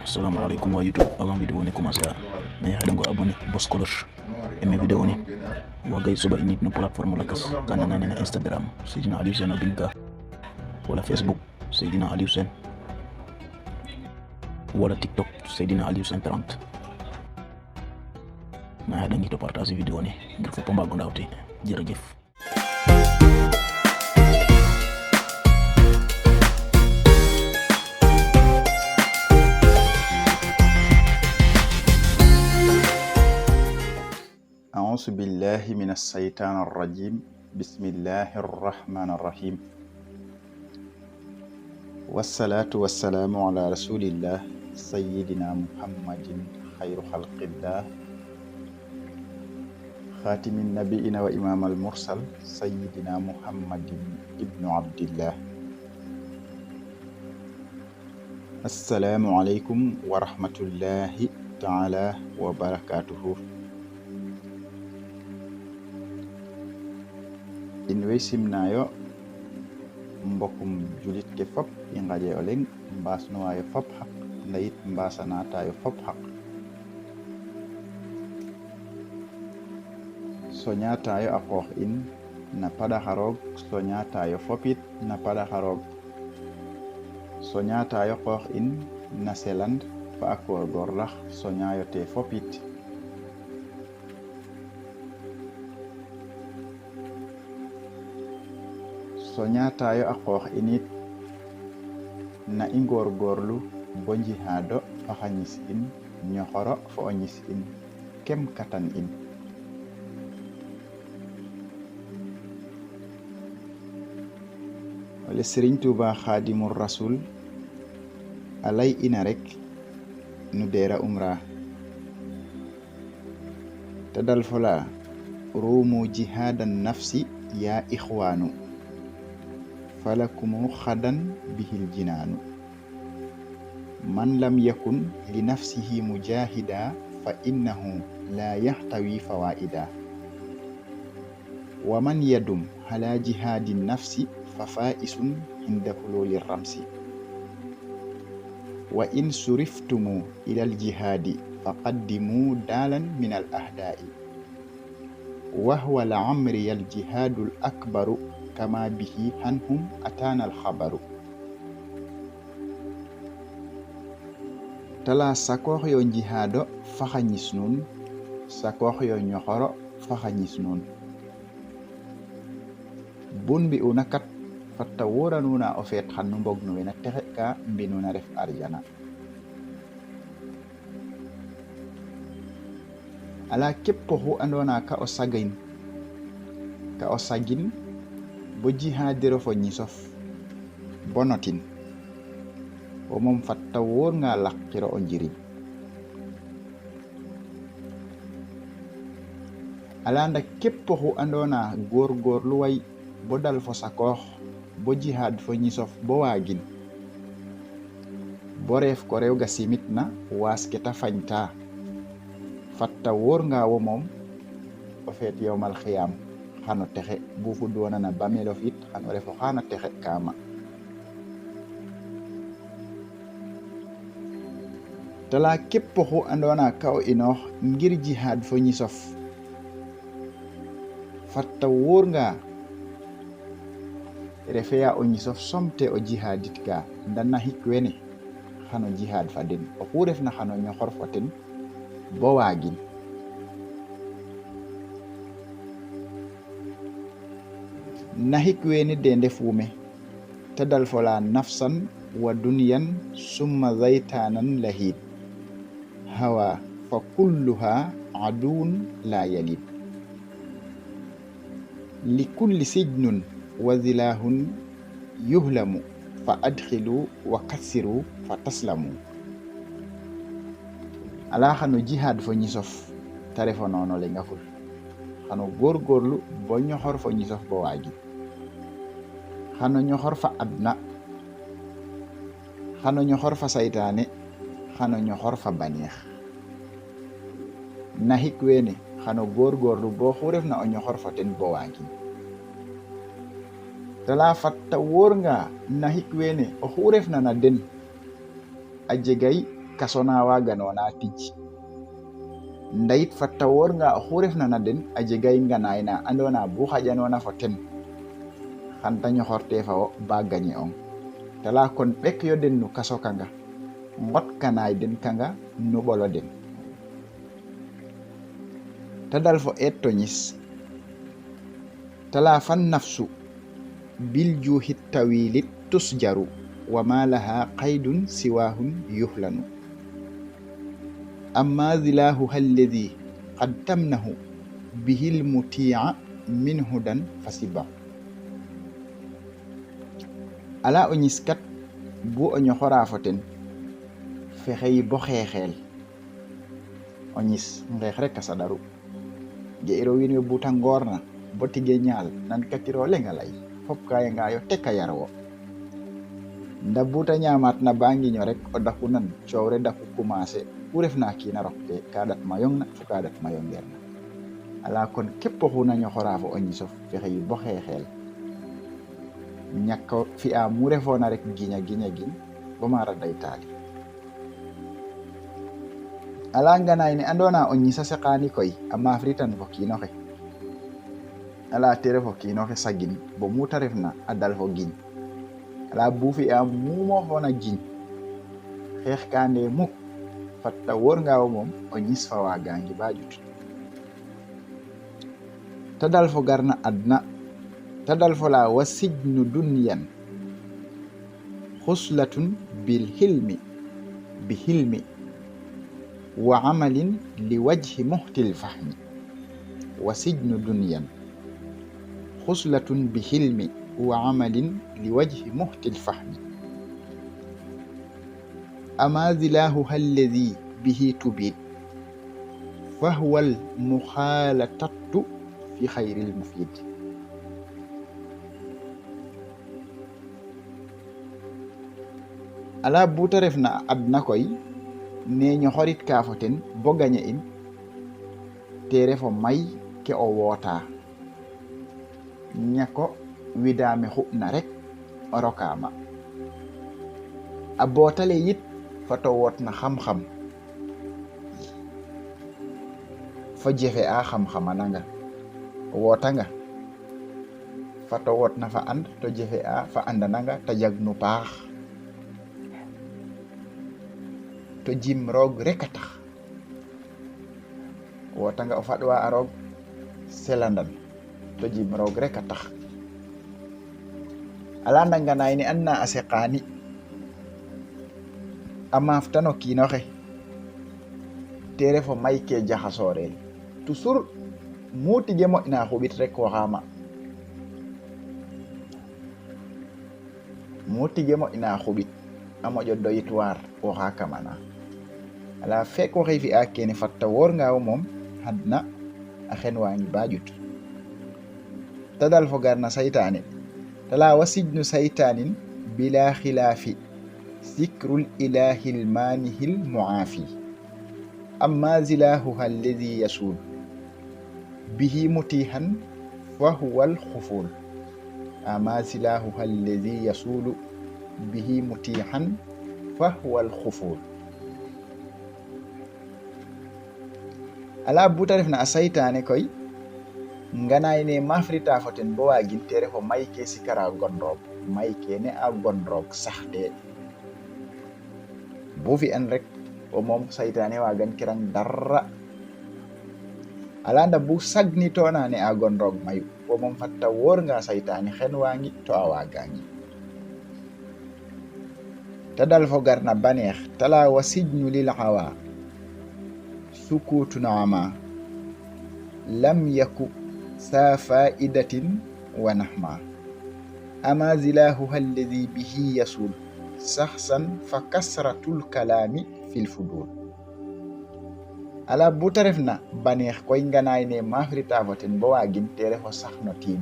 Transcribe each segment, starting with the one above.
Assalamu alaikum wa YouTube. Avant vidéo ni commencer na ya hadan go abonné boss cloche aimé vidéo ni wa gay suba init no platform lakas kana na na Instagram Seydina Aliou Sène Binka wala Facebook Seydina Aliou Sène wala TikTok Seydina Aliou Sène 30 na hadan ngito partager vidéo ni ngir fo pamba go ndawte jërëjëf. أعوذ بالله من الشيطان الرجيم بسم الله الرحمن الرحيم والصلاة والسلام على رسول الله سيدنا محمد خير خلق الله خاتم النبيين وإمام المرسل سيدنا محمد ابن عبد الله. السلام عليكم ورحمة الله تعالى وبركاته. in way simnayo mbokum julit ke fop i ngaƴe o leŋ mbaasnuwayo fop xaq ndayit mbasanatayo fop xaq soñatayo a qoox in na paɗaxa roog soñatayo fopit na paɗaxa roog soñatayo qoox in na seland fa a koorgoorlax soñayo te fopit soñatayo a qoox init na i ngoorgoorlu bo njihaado faxa ñis in ñoxoro fo o ñis in kem katan in ole Serigne Touba Khadimul Rasul a lay ina rek nu deera umra te dal fola ruumu jihaadan nafsi ya ixwaanu falakumu xadan bihil jinaanu man lam yakun li nafsihi mujahida fa innahu la yaxtawi fawaida wa man yadum ala jihadi nafsi fa faisun inda hululi ramsi wa in suriftumu ila aljihadi faqaddimu dalan min al ahdai wa huwa la amri al jihadu al akbaru kama bihi hanhum atana alkhabaru. Tala sakoox yo njihaado faxa ñis nun sakoox yo ñoxoro faxa ñis nun bun mbi'una kat fatta woranuna o feet xan nu mbog no wena texe ka mbinuna ref arjana ala képp oxu andona ka o sagin bo jihaadiro fo ñisof bo notin o moom fatta wóor nga laqiro o njiriñ ala nda képp oxu andona góor-góorlu way bo dal fo sakoox bo jihaad fo ñisof bo waagin bo reef ko rew ga simit na waas ke ta fañta fatta wóor nga wo moom o feet yowmal xiyaam xano texe bu fuddoona na bamelof it xano refo xana texe kama tala képp oxu andona ka o inoox ngir jihaad fo ñisof fatta wóor nga refeya o ñisof somte o jihaadit ka ndanna xik wene xano jihaad fa den oxu refna xano ñoxor fo ten bo waagin nahik wene de ndefume te dal fola nafsan wa dunyan summa zaytanan lahid hawa fa kulluha aduun la yalid li kulli sijnun wa zilahun yuhlamu fa adxilu wa kassiru fa taslamu ala xano jihaad fo ñisof te refo noono le nga ful xano góorgóorlu bo ñoxor fo ñisof bo waagi xano ñoxor fa adna xano ñoxor fa saytaane xano ñoxor fa baneex nahik wene xano góorgóorlu bo xu refna o ñoxor fo ten bo waagin tala fatta wóor nga nahik wene o xu refna na den a jegay kasona waganona tijji ndayit fatta wornga oxu refna na den a jegay nganaay na andona bu xaƴanona fo ten xan ta ñoxorte fa wo ba gañe ong tala kon ɓek yo den nu kaso kanga ngot kanaay den kanga nu ɓolo den ta dal fo eet to ñis tala fan nafsu bil juhit tawilit tusjaru wa ma laha qaydun siwahun yuhlanu amma zilahuha alladi qad tamnahu bihi lmutia min hudan fasiba ala o ñiskat bu o ñoxora fo ten fexey bo xeexeel o ñis ngeex rek a saɗaru ge'iro wiin we buta ngoorna bo tige ñaal nan katiro lenga lay fop ka yengayo tek a yarwo nda buta ñamat na ba ngiño rek o daku nan coowre daku commencer ku refna kiina rokte ka dat mayong na fo ka dat mayongeer na ala kon képp oxuna ñoxora fo o ñisof fexey bo xeexeel ñakko fi'a mu refoona rek giña giñ bo mara day taali ala nganaay ne andona o ñisa seqaani koy a mafritan fo kiinoxe ala tere fo kiinoxe sagin bo muta refna a dal fo giñ ala bu fi'a mumo foona giñ xeex ka nde muk fatta wornga wo moom o ñis fa waagangi ba jut ta dal fo garna adna ta dal fo la wa sijnu dunyan xuslatun bil hilmi bi hilmi wa amalin li wajhi muhtil fahmi wa sijnu dunyan xuslatun bi hilmi wa amalin li wajhi muhtil fahmi ama zilahuha alladi bihi tubid fahuwa al mukhalatatu fi xayril mufid ala buta refna adna koy ne ñoxorit ka fo ten bo gañe in te refo may ke o woota ñako widame xuɓna rek o rokama a bootale yit fato wootna xam-xam fo jefe a xam-xama nanga wootanga fato wootna fa and to jefe a fa andananga ta jagnu paax to jim roog rek a tax wootanga o faɗwa a roog selandan to jim roog rek a tax ala ndanganaay ne an na a seqaani a maaftan o kiinoxe te refo may ke jaxasooreel toujours mu tige moƴna xuɓit rek waxaama mu tige moƴna xuɓit a moƴo doyitwaar waxa kamana ala fek waxey fi'a kene fatta woornga wo moom hadna a xenwaangi ba ƴut ta dal fo garna saytaane tala wa sijnu saytanin bila xilaafi zikrul ilahil manihil muafi amma zilahuha alladi yasul bihi mutihan fa huwa al xuful amma zilahuha alladi yasulu bihi mutihan fa huwa al xuful ala buta refna a saytane koy nganaay ne mafrita fo ten bo waagin te refo may ke sikara gondroog may ke ne a gondroog saxde bu fi an rek o moom saytane waagan kirang dara ala nda bu sagnitona ne a gondroog mayu o moom fatta woornga saytane xen waangi to a waagangi ta dal fo garna baneex tala wa sijnu lil hawa sukutun ama lam yaku sa faidatin wa nahma ama zilahuha alladi bihi yasul saxsan fa kasratul kalami fil fudul ala buta refna baneex koy nganaay ne mafrita fo ten bo waagin te refo saxno tiim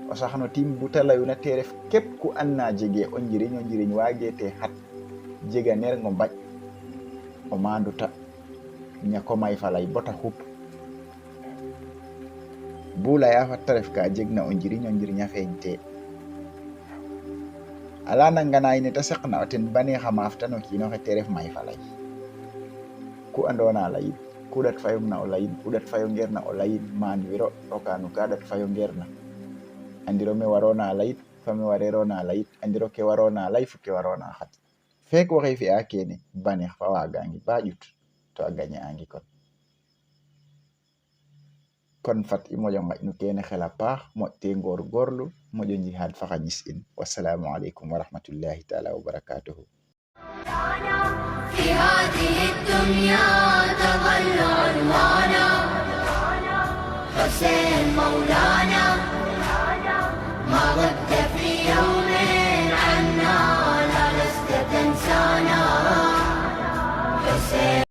o saxno tiim buta layuna te ref kep ku anna jege o njiriñ waage te xat jega ner ngo mbaƴ o manduta ñako may falay bota xup bu laya fatta ref ka jegna o njiriñ a feeñ te ala nanganaay ne ta saqna o ten baneexa maaf tan o kiinoxe te ref may falay ku andona layid kuɗat fayogna o layid kuɗat fayongerna o layid manwiro okanu kaɗat fayongerna andiro me warona layid fami warerona layid andiro ke warona lay fu ke warona hat fek waxey fi'a kene banex fa wagangi ba ƴut to a gagner angi kon fat i moƴo ngaƴnu kene xel a paax moƴ te ngorgorlu moƴo njihad fa xa ñis in wassalamu aleykum wa rahmatullahi taala wa barakatuhu في هذه الدنيا تظل عنوانا حسين مولانا ما غبت في يوم عنا لا لست تنسانا حسين